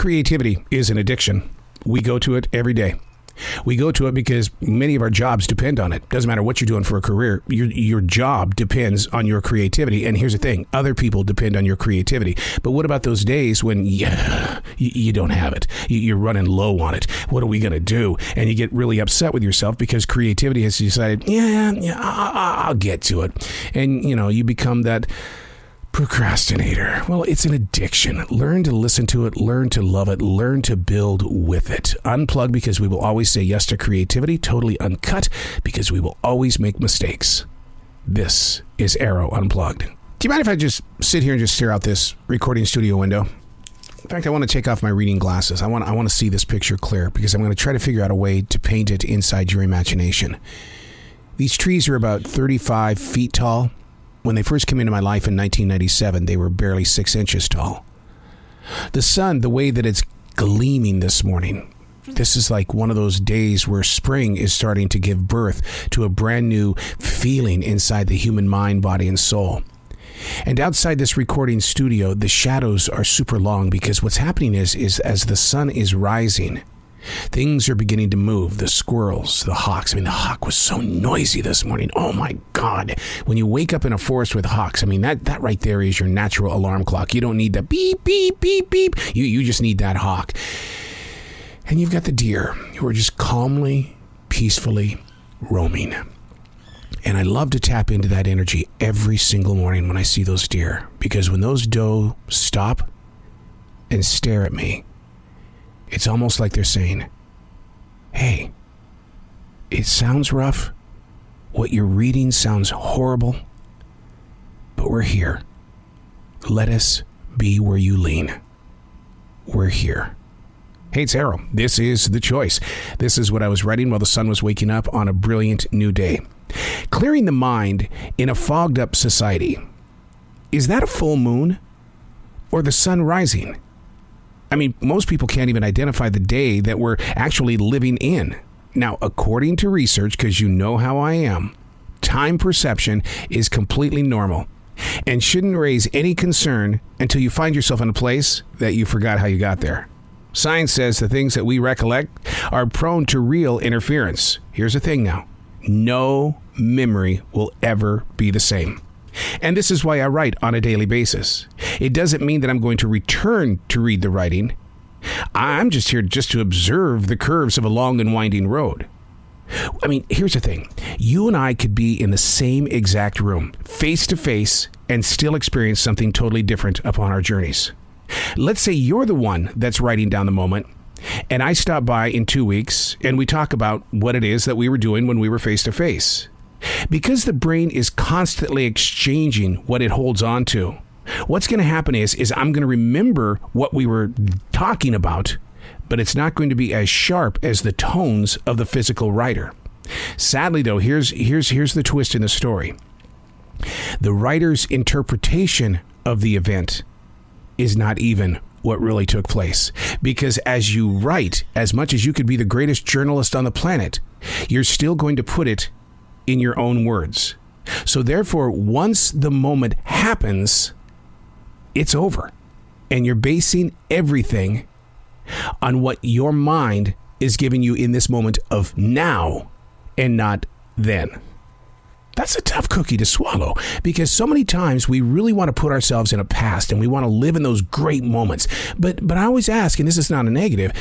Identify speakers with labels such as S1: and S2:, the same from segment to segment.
S1: Creativity is an addiction. We go to it every day. We go to it because many of our jobs depend on it. Doesn't matter what you're doing for a career. Your job depends on your creativity. And here's the thing. Other people depend on your creativity. But what about those days when you don't have it? You're running low on it. What are we going to do? And you get really upset with yourself because creativity has decided, I'll get to it. And, you become that procrastinator. Well, it's an addiction. Learn to listen to it, learn to love it, learn to build with it. Unplugged because we will always say yes to creativity. Totally uncut because we will always make mistakes. This is Arroe Unplugged. Do you mind if I just sit here and just stare out this recording studio window? In fact, I want to take off my reading glasses. I want to see this picture clear because I'm going to try to figure out a way to paint it inside your imagination. These trees are about 35 feet tall. When they first came into my life in 1997, they were barely 6 inches tall. The sun, the way that it's gleaming this morning, this is like one of those days where spring is starting to give birth to a brand new feeling inside the human mind, body, and soul. And outside this recording studio, the shadows are super long because what's happening is as the sun is rising, things are beginning to move. The squirrels, the hawks. The hawk was so noisy this morning. Oh my God. When you wake up in a forest with hawks, that right there is your natural alarm clock. You don't need the beep, beep, beep, beep. You just need that hawk. And you've got the deer who are just calmly, peacefully roaming. And I love to tap into that energy every single morning when I see those deer. Because when those doe stop and stare at me, it's almost like they're saying, hey, it sounds rough. What you're reading sounds horrible. But we're here. Let us be where you lean. We're here. Hey, it's Arroe. This is The Choice. This is what I was writing while the sun was waking up on a brilliant new day. Clearing the mind in a fogged up society. Is that a full moon or the sun rising? Most people can't even identify the day that we're actually living in. Now, according to research, because you know how I am, time perception is completely normal and shouldn't raise any concern until you find yourself in a place that you forgot how you got there. Science says the things that we recollect are prone to real interference. Here's the thing now. No memory will ever be the same. And this is why I write on a daily basis. It doesn't mean that I'm going to return to read the writing. I'm just here to observe the curves of a long and winding road. Here's the thing. You and I could be in the same exact room, face to face, and still experience something totally different upon our journeys. Let's say you're the one that's writing down the moment, and I stop by in 2 weeks, and we talk about what it is that we were doing when we were face to face. Because the brain is constantly exchanging what it holds on to, what's going to happen is I'm going to remember what we were talking about, but it's not going to be as sharp as the tones of the physical writer. Sadly, though, here's the twist in the story. The writer's interpretation of the event is not even what really took place. Because as you write, as much as you could be the greatest journalist on the planet, you're still going to put it in your own words. So therefore, once the moment happens, it's over. And you're basing everything on what your mind is giving you in this moment of now and not then. That's a tough cookie to swallow because so many times we really want to put ourselves in a past and we want to live in those great moments. But I always ask, and this is not a negative,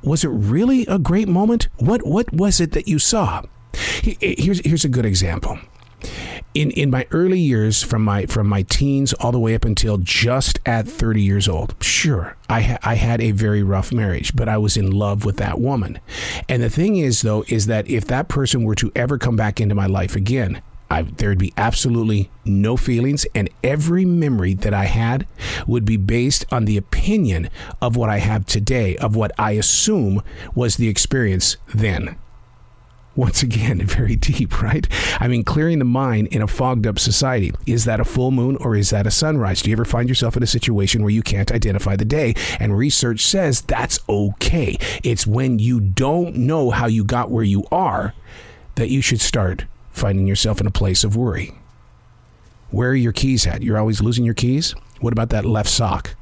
S1: was it really a great moment? What was it that you saw? Here's a good example. In my early years, from my teens all the way up until just at 30 years old, sure, I had a very rough marriage, but I was in love with that woman. And the thing is, though, is that if that person were to ever come back into my life again, there'd be absolutely no feelings, and every memory that I had would be based on the opinion of what I have today, of what I assume was the experience then. Once again, very deep, right? Clearing the mind in a fogged up society. Is that a full moon or is that a sunrise? Do you ever find yourself in a situation where you can't identify the day? And research says that's okay. It's when you don't know how you got where you are that you should start finding yourself in a place of worry. Where are your keys at? You're always losing your keys? What about that left sock?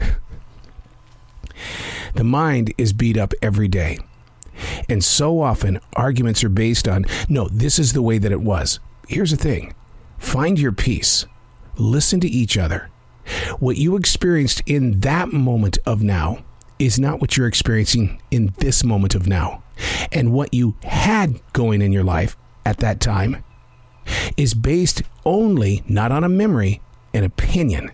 S1: The mind is beat up every day. And so often, arguments are based on, no, this is the way that it was. Here's the thing. Find your peace. Listen to each other. What you experienced in that moment of now is not what you're experiencing in this moment of now. And what you had going in your life at that time is based only, not on a memory, an opinion.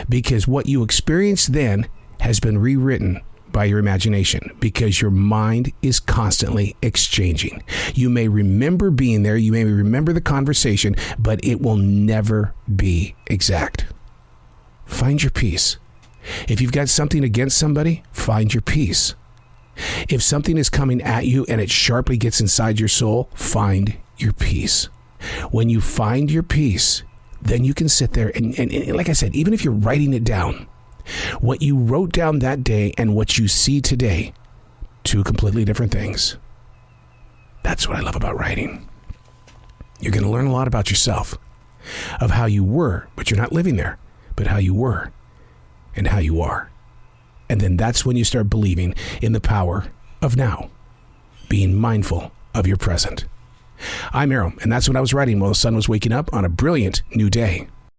S1: Because what you experienced then has been rewritten by your imagination, because your mind is constantly exchanging. You may remember being there, you may remember the conversation, but it will never be exact. Find your peace. If you've got something against somebody, find your peace. If something is coming at you and it sharply gets inside your soul, find your peace. When you find your peace, then you can sit there and like I said, even if you're writing it down, what you wrote down that day and what you see today, two completely different things. That's what I love about writing. You're going to learn a lot about yourself, of how you were, but you're not living there, but how you were and how you are. And then that's when you start believing in the power of now, being mindful of your present. I'm Arroe, and that's what I was writing while the sun was waking up on a brilliant new day.